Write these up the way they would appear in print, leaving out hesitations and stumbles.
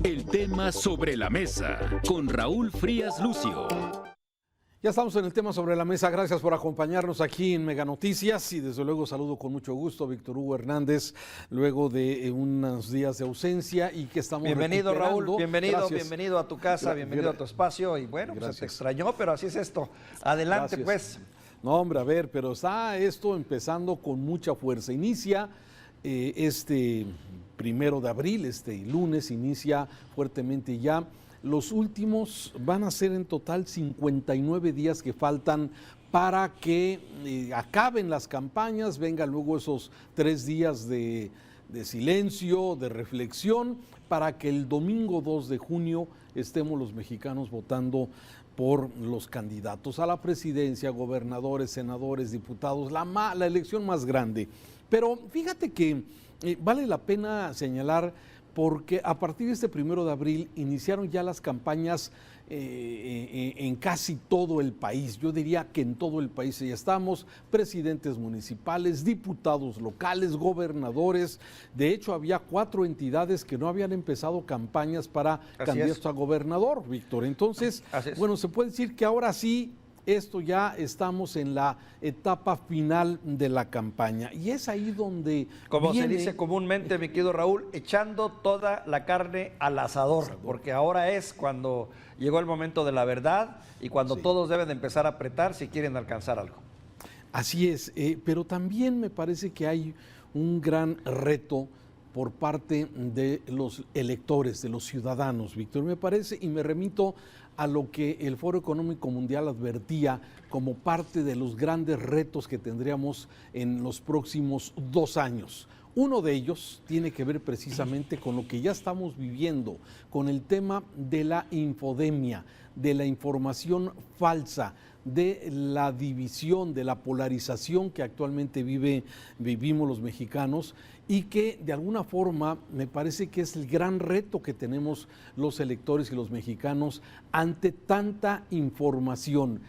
El tema sobre la mesa con Raúl Frías Lucio. Ya estamos en el tema sobre la mesa. Gracias por acompañarnos aquí en Mega Noticias y desde luego saludo con mucho gusto a Víctor Hugo Hernández luego de unos días de ausencia y que estamos Bienvenido recuperando. Raúl, bienvenido, Gracias. bienvenido a tu casa, bienvenido a tu espacio y bueno, pues se te extrañó, pero así es esto. Adelante Gracias. pues. No hombre, a ver, pero está esto empezando con mucha fuerza. Inicia este 1 de abril, este lunes, inicia fuertemente ya. Los últimos van a ser en total 59 días que faltan para que acaben las campañas, vengan luego esos 3 días de silencio, de reflexión, para que el domingo 2 de junio estemos los mexicanos votando por los candidatos a la presidencia, gobernadores, senadores, diputados, la elección más grande. Pero fíjate que vale la pena señalar porque a partir de este 1 de abril iniciaron ya las campañas en casi todo el país. Yo diría que en todo el país ya estamos, presidentes municipales, diputados locales, gobernadores. De hecho, había 4 entidades que no habían empezado campañas para candidatos a gobernador, Víctor. Entonces, bueno, se puede decir que ahora sí, esto ya estamos en la etapa final de la campaña y es ahí donde como se dice comúnmente, mi querido Raúl, echando toda la carne al asador, porque ahora es cuando llegó el momento de la verdad y cuando todos deben de empezar a apretar si quieren alcanzar algo. Así es, pero también me parece que hay un gran reto por parte de los electores, de los ciudadanos, Víctor, me parece, y me remito a lo que el Foro Económico Mundial advertía como parte de los grandes retos que tendríamos en los próximos 2 años. Uno de ellos tiene que ver precisamente con lo que ya estamos viviendo, con el tema de la infodemia, de la información falsa, de la división, de la polarización que actualmente vivimos los mexicanos y que de alguna forma me parece que es el gran reto que tenemos los electores y los mexicanos ante tanta información.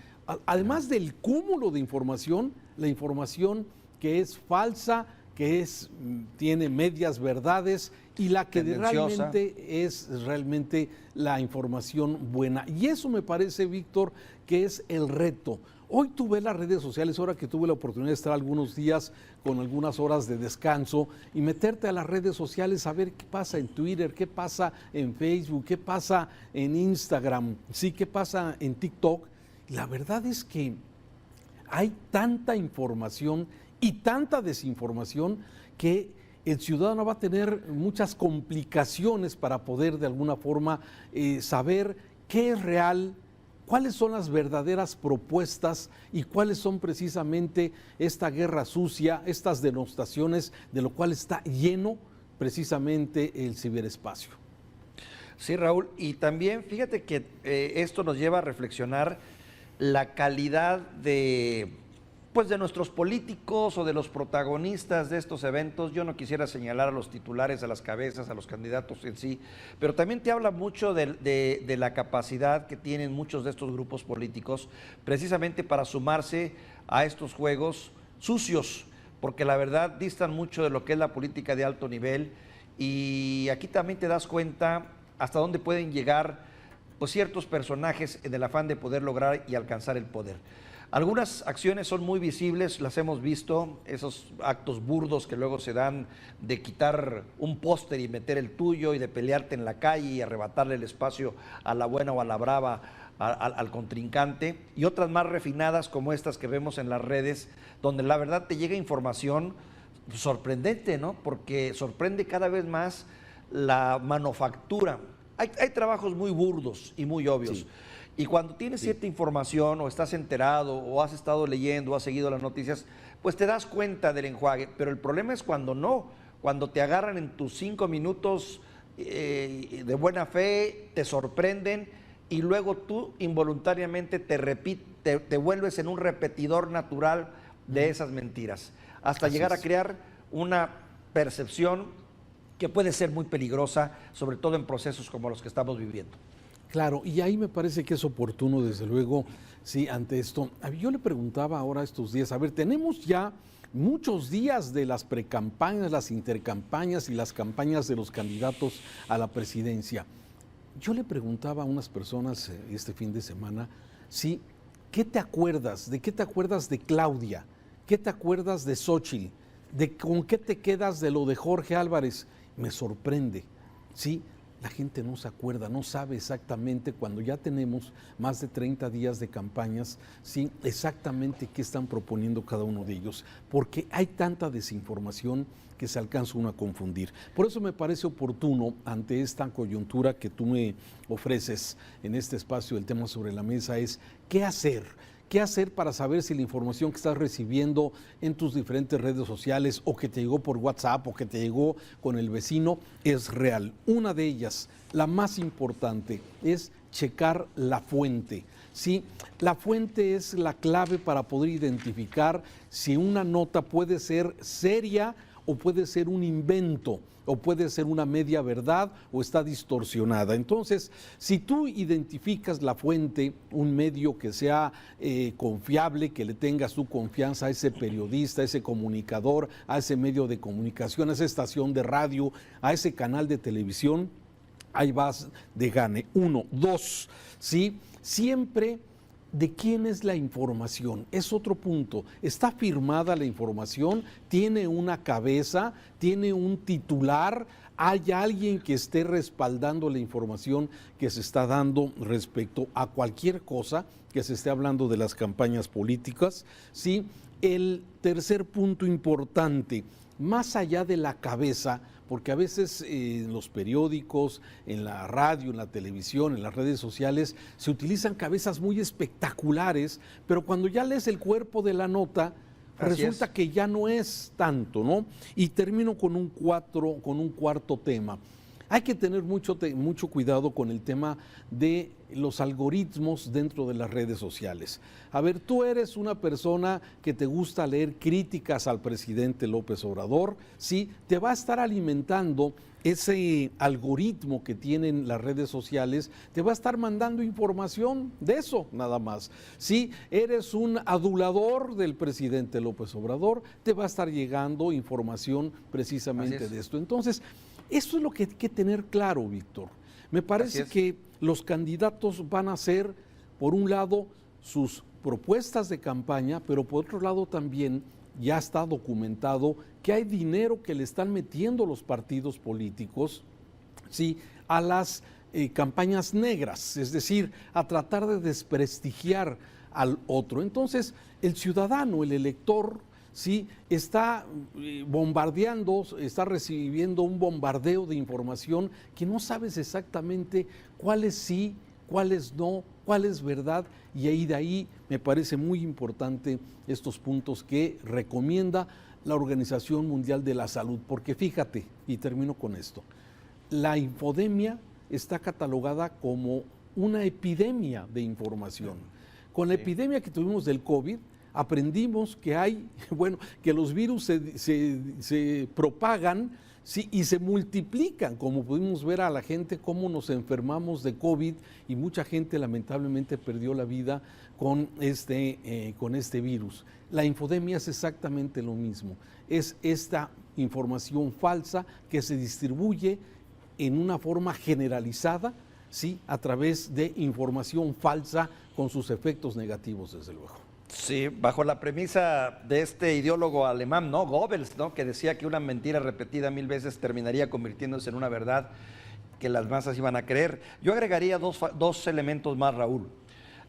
Además del cúmulo de información, la información que es falsa, que tiene medias verdades y la que realmente es la información buena. Y eso me parece, Víctor, que es el reto. Hoy tú ves las redes sociales, ahora que tuve la oportunidad de estar algunos días con algunas horas de descanso y meterte a las redes sociales a ver qué pasa en Twitter, qué pasa en Facebook, qué pasa en Instagram, sí, qué pasa en TikTok. La verdad es que hay tanta información y tanta desinformación que el ciudadano va a tener muchas complicaciones para poder de alguna forma saber qué es real, cuáles son las verdaderas propuestas y cuáles son precisamente esta guerra sucia, estas denostaciones de lo cual está lleno precisamente el ciberespacio. Sí, Raúl, y también fíjate que esto nos lleva a reflexionar la calidad de nuestros políticos o de los protagonistas de estos eventos. Yo no quisiera señalar a los titulares, a las cabezas, a los candidatos en sí, pero también te habla mucho de la capacidad que tienen muchos de estos grupos políticos precisamente para sumarse a estos juegos sucios, porque la verdad distan mucho de lo que es la política de alto nivel y aquí también te das cuenta hasta dónde pueden llegar pues, ciertos personajes en el afán de poder lograr y alcanzar el poder. Algunas acciones son muy visibles, las hemos visto, esos actos burdos que luego se dan de quitar un póster y meter el tuyo y de pelearte en la calle y arrebatarle el espacio a la buena o a la brava al contrincante, y otras más refinadas como estas que vemos en las redes, donde la verdad te llega información sorprendente, ¿no? Porque sorprende cada vez más la manufactura. Hay trabajos muy burdos y muy obvios. Sí. Y cuando tienes cierta información o estás enterado o has estado leyendo o has seguido las noticias, pues te das cuenta del enjuague. Pero el problema es cuando no, cuando te agarran en tus 5 minutos de buena fe, te sorprenden y luego tú involuntariamente te vuelves en un repetidor natural de esas mentiras, hasta llegar a crear una percepción que puede ser muy peligrosa, sobre todo en procesos como los que estamos viviendo. Claro, y ahí me parece que es oportuno, desde luego, sí, ante esto. Yo le preguntaba ahora estos días, a ver, tenemos ya muchos días de las precampañas, las intercampañas y las campañas de los candidatos a la presidencia. Yo le preguntaba a unas personas este fin de semana, sí, ¿qué te acuerdas? ¿De qué te acuerdas de Claudia? ¿Qué te acuerdas de Xóchitl? ¿Con qué te quedas de lo de Jorge Álvarez? Me sorprende, ¿sí? La gente no se acuerda, no sabe exactamente cuando ya tenemos más de 30 días de campañas, ¿sí? Exactamente qué están proponiendo cada uno de ellos, porque hay tanta desinformación que se alcanza uno a confundir. Por eso me parece oportuno, ante esta coyuntura que tú me ofreces en este espacio, el tema sobre la mesa es ¿qué hacer? ¿Qué hacer para saber si la información que estás recibiendo en tus diferentes redes sociales o que te llegó por WhatsApp o que te llegó con el vecino es real? Una de ellas, la más importante, es checar la fuente. ¿Sí? La fuente es la clave para poder identificar si una nota puede ser seria o puede ser un invento, o puede ser una media verdad o está distorsionada. Entonces, si tú identificas la fuente, un medio que sea confiable, que le tengas tu confianza a ese periodista, a ese comunicador, a ese medio de comunicación, a esa estación de radio, a ese canal de televisión, ahí vas de gane. 1, 2, ¿sí? Siempre ¿de quién es la información? Es otro punto. ¿Está firmada la información? ¿Tiene una cabeza? ¿Tiene un titular? ¿Hay alguien que esté respaldando la información que se está dando respecto a cualquier cosa que se esté hablando de las campañas políticas? ¿Sí? El tercer punto importante, más allá de la cabeza, porque a veces en los periódicos, en la radio, en la televisión, en las redes sociales, se utilizan cabezas muy espectaculares, pero cuando ya lees el cuerpo de la nota, resulta que ya no es tanto, ¿no? Y termino con un cuarto tema. Hay que tener mucho cuidado con el tema de los algoritmos dentro de las redes sociales. A ver, tú eres una persona que te gusta leer críticas al presidente López Obrador, ¿sí? Te va a estar alimentando ese algoritmo que tienen las redes sociales, te va a estar mandando información de eso nada más. Si eres un adulador del presidente López Obrador, te va a estar llegando información precisamente de esto. Entonces, eso es lo que hay que tener claro, Víctor. Me parece que los candidatos van a hacer, por un lado, sus propuestas de campaña, pero por otro lado también ya está documentado que hay dinero que le están metiendo los partidos políticos, ¿sí?, a las campañas negras, es decir, a tratar de desprestigiar al otro. Entonces, el ciudadano, el elector, ¿sí?, está bombardeando, está recibiendo un bombardeo de información que no sabes exactamente cuál es sí, cuál es no, cuál es verdad, y ahí de ahí me parece muy importante estos puntos que recomienda la Organización Mundial de la Salud, porque fíjate, y termino con esto, la infodemia está catalogada como una epidemia de información. Con la epidemia que tuvimos del COVID, aprendimos que hay, bueno, que los virus se propagan, sí, y se multiplican, como pudimos ver a la gente cómo nos enfermamos de COVID y mucha gente lamentablemente perdió la vida con este virus. La infodemia es exactamente lo mismo, es esta información falsa que se distribuye en una forma generalizada, sí, a través de información falsa con sus efectos negativos, desde luego. Sí, bajo la premisa de este ideólogo alemán, ¿no? Goebbels, ¿no?, que decía que una mentira repetida 1000 veces terminaría convirtiéndose en una verdad que las masas iban a creer. Yo agregaría dos elementos más, Raúl.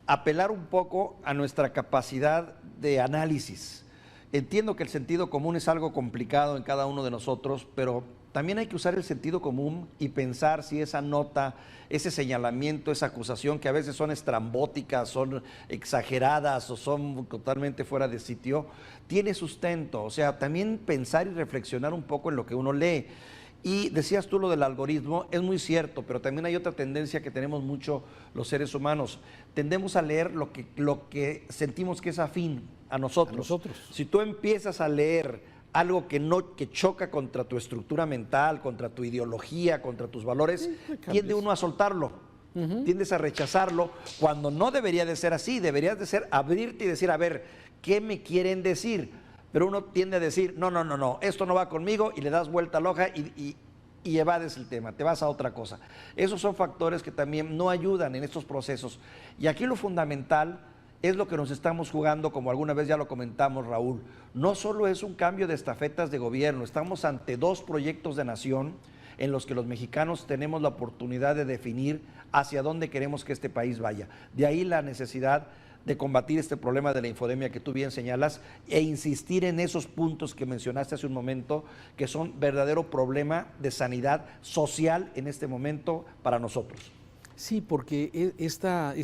Apelar un poco a nuestra capacidad de análisis. Entiendo que el sentido común es algo complicado en cada uno de nosotros, pero también hay que usar el sentido común y pensar si esa nota, ese señalamiento, esa acusación, que a veces son estrambóticas, son exageradas o son totalmente fuera de sitio, tiene sustento. O sea, también pensar y reflexionar un poco en lo que uno lee. Y decías tú lo del algoritmo, es muy cierto, pero también hay otra tendencia que tenemos mucho los seres humanos. Tendemos a leer lo que sentimos que es afín a nosotros. Si tú empiezas a leer algo que choca contra tu estructura mental, contra tu ideología, contra tus valores, tiende uno a soltarlo, tiendes a rechazarlo, cuando no debería de ser así, deberías de ser abrirte y decir, a ver, ¿qué me quieren decir? Pero uno tiende a decir, no, esto no va conmigo, y le das vuelta a la hoja y y evades el tema, te vas a otra cosa. Esos son factores que también no ayudan en estos procesos. Y aquí lo fundamental es lo que nos estamos jugando, como alguna vez ya lo comentamos, Raúl. No solo es un cambio de estafetas de gobierno, estamos ante dos proyectos de nación en los que los mexicanos tenemos la oportunidad de definir hacia dónde queremos que este país vaya. De ahí la necesidad de combatir este problema de la infodemia que tú bien señalas e insistir en esos puntos que mencionaste hace un momento, que son verdadero problema de sanidad social en este momento para nosotros. Sí, porque esta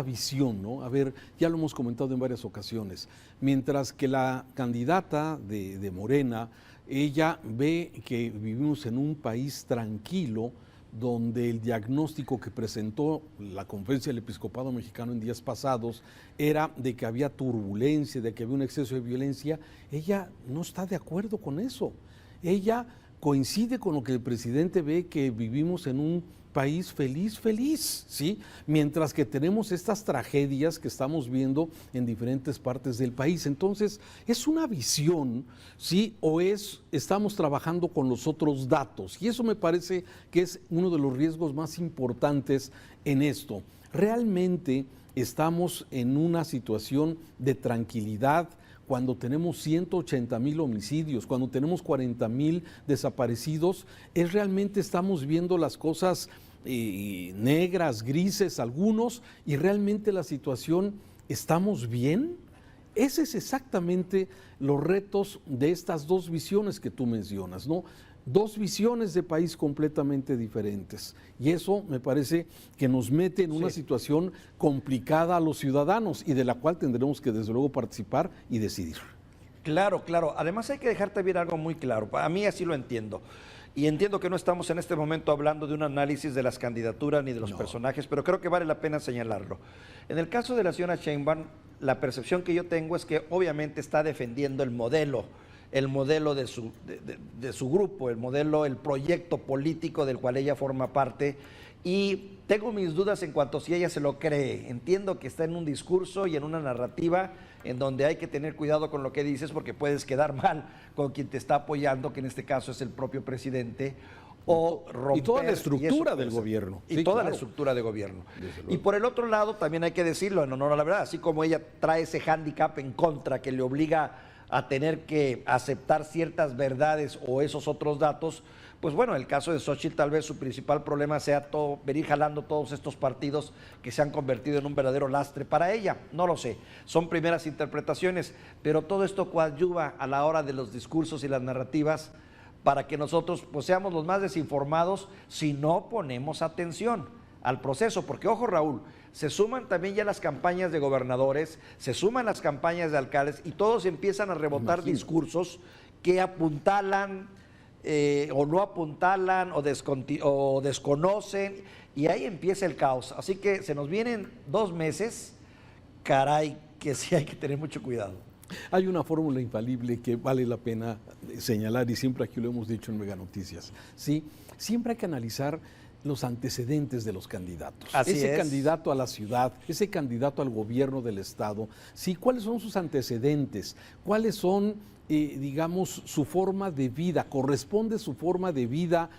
visión, ¿no? A ver, ya lo hemos comentado en varias ocasiones, mientras que la candidata de Morena, ella ve que vivimos en un país tranquilo, donde el diagnóstico que presentó la Conferencia del Episcopado Mexicano en días pasados era de que había turbulencia, de que había un exceso de violencia. Ella no está de acuerdo con eso. Ella coincide con lo que el presidente ve, que vivimos en un país feliz, ¿sí? Mientras que tenemos estas tragedias que estamos viendo en diferentes partes del país. Entonces, ¿es una visión, sí? ¿O estamos trabajando con los otros datos? Y eso me parece que es uno de los riesgos más importantes en esto. Realmente estamos en una situación de tranquilidad cuando tenemos 180,000 homicidios, cuando tenemos 40,000 desaparecidos. Realmente estamos viendo las cosas negras, grises algunos, y realmente la situación, ¿estamos bien? Ese es exactamente los retos de estas dos visiones que tú mencionas, ¿no? Dos visiones de país completamente diferentes. Y eso me parece que nos mete en una situación complicada a los ciudadanos y de la cual tendremos que desde luego participar y decidir. Claro, claro. Además hay que dejarte ver algo muy claro. A mí así lo entiendo. Y entiendo que no estamos en este momento hablando de un análisis de las candidaturas ni de los personajes, pero creo que vale la pena señalarlo. En el caso de la señora Sheinbaum, la percepción que yo tengo es que obviamente está defendiendo el modelo de su grupo, el proyecto político del cual ella forma parte, y tengo mis dudas en cuanto a si ella se lo cree. Entiendo que está en un discurso y en una narrativa en donde hay que tener cuidado con lo que dices, porque puedes quedar mal con quien te está apoyando, que en este caso es el propio presidente, o romper. Y toda la estructura del gobierno. Y toda la estructura de gobierno. Y por el otro lado, también hay que decirlo en honor a la verdad, así como ella trae ese hándicap en contra que le obliga a tener que aceptar ciertas verdades o esos otros datos, pues bueno, el caso de Xochitl tal vez su principal problema sea venir jalando todos estos partidos que se han convertido en un verdadero lastre para ella. No lo sé, son primeras interpretaciones, pero todo esto coadyuva a la hora de los discursos y las narrativas para que nosotros pues seamos los más desinformados si no ponemos atención al proceso, porque ojo Raúl, se suman también ya las campañas de gobernadores, se suman las campañas de alcaldes y todos empiezan a rebotar discursos que apuntalan o no apuntalan o desconocen, y ahí empieza el caos. Así que se nos vienen 2 meses, caray, que sí hay que tener mucho cuidado. Hay una fórmula infalible que vale la pena señalar, y siempre aquí lo hemos dicho en Mega Noticias, ¿sí? Siempre hay que analizar los antecedentes de los candidatos. Ese candidato a la ciudad, ese candidato al gobierno del estado, ¿sí? ¿Cuáles son sus antecedentes? ¿Cuáles son, digamos, su forma de vida? ¿Corresponde su forma de vida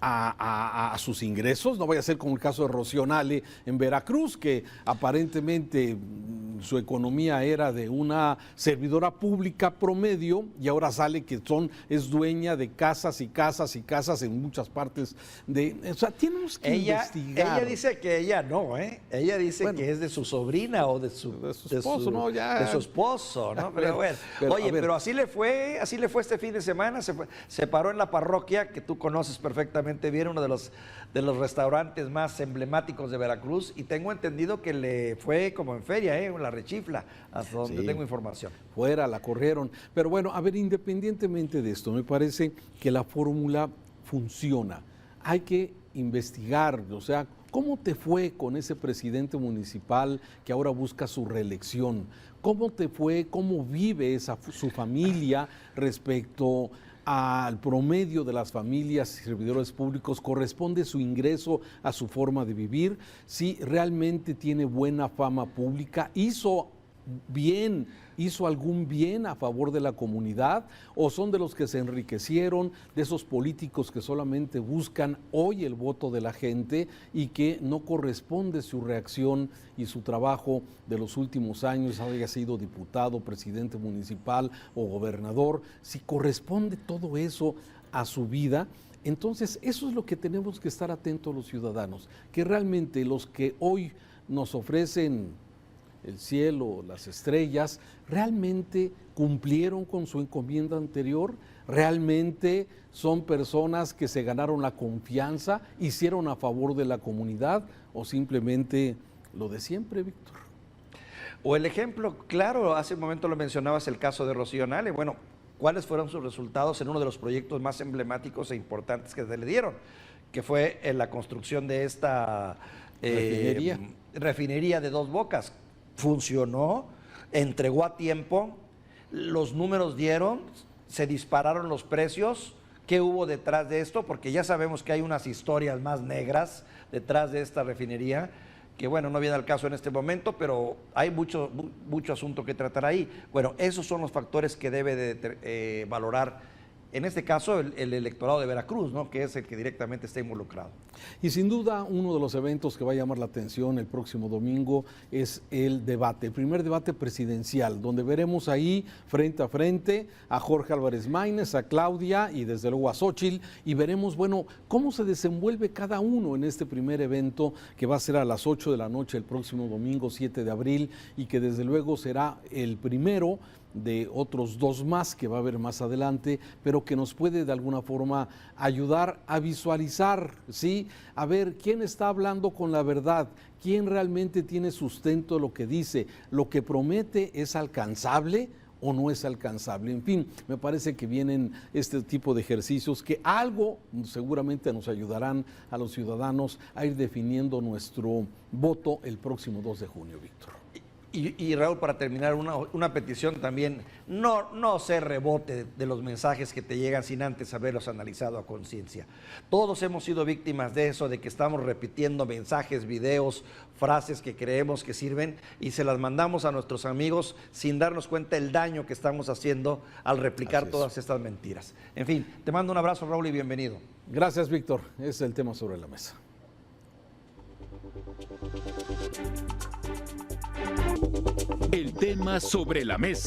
a sus ingresos? No vaya a ser como el caso de Rocío Nale en Veracruz, que aparentemente su economía era de una servidora pública promedio y ahora sale que es dueña de casas y casas y casas en muchas partes o sea, tenemos que investigar. Ella dice que ella no, ella dice que es de su sobrina o de su esposo, ¿no? De su esposo, ¿no? Pero bueno, pero así le fue este fin de semana, se paró en la parroquia que tú conoces perfectamente bien, uno de los restaurantes más emblemáticos de Veracruz, y tengo entendido que le fue como en feria, la rechifla, hasta donde tengo información. Fuera, la corrieron. Pero bueno, a ver, independientemente de esto, me parece que la fórmula funciona. Hay que investigar, o sea, ¿cómo te fue con ese presidente municipal que ahora busca su reelección? ¿Cómo te fue, cómo vive su familia respecto al promedio de las familias y servidores públicos? ¿Corresponde su ingreso a su forma de vivir? Si realmente tiene buena fama pública, hizo bien, hizo algún bien a favor de la comunidad, o son de los que se enriquecieron, de esos políticos que solamente buscan hoy el voto de la gente y que no corresponde su reacción y su trabajo de los últimos años, haya sido diputado, presidente municipal o gobernador, si corresponde todo eso a su vida. Entonces, eso es lo que tenemos que estar atentos los ciudadanos, que realmente los que hoy nos ofrecen el cielo, las estrellas, realmente cumplieron con su encomienda anterior, realmente son personas que se ganaron la confianza, hicieron a favor de la comunidad, o simplemente lo de siempre, Víctor. O el ejemplo, claro, hace un momento lo mencionabas, el caso de Rocío Nale. Bueno, ¿cuáles fueron sus resultados en uno de los proyectos más emblemáticos e importantes que se le dieron? Que fue en la construcción de esta refinería de Dos Bocas. Funcionó, entregó a tiempo, los números dieron, se dispararon los precios. ¿Qué hubo detrás de esto? Porque ya sabemos que hay unas historias más negras detrás de esta refinería, que bueno, no viene al caso en este momento, pero hay mucho asunto que tratar ahí. Bueno, esos son los factores que debe de valorar, en este caso, el electorado de Veracruz, ¿no?, que es el que directamente está involucrado. Y sin duda, uno de los eventos que va a llamar la atención el próximo domingo es el debate, el primer debate presidencial, donde veremos ahí frente a frente a Jorge Álvarez Maínez, a Claudia y desde luego a Xóchitl, y veremos, bueno, cómo se desenvuelve cada uno en este primer evento que va a ser a las 8 de la noche el próximo domingo 7 de abril y que desde luego será el primero de otros dos más que va a haber más adelante, pero que nos puede de alguna forma ayudar a visualizar, ¿sí? A ver quién está hablando con la verdad, quién realmente tiene sustento lo que dice, lo que promete es alcanzable o no es alcanzable. En fin, me parece que vienen este tipo de ejercicios que algo seguramente nos ayudarán a los ciudadanos a ir definiendo nuestro voto el próximo 2 de junio, Víctor. Y Raúl, para terminar, una petición también, no ser rebote de los mensajes que te llegan sin antes haberlos analizado a conciencia. Todos hemos sido víctimas de eso, de que estamos repitiendo mensajes, videos, frases que creemos que sirven y se las mandamos a nuestros amigos sin darnos cuenta el daño que estamos haciendo al replicar todas estas mentiras. En fin, te mando un abrazo, Raúl, y bienvenido. Gracias, Víctor. Es el tema sobre la mesa. El tema sobre la mesa.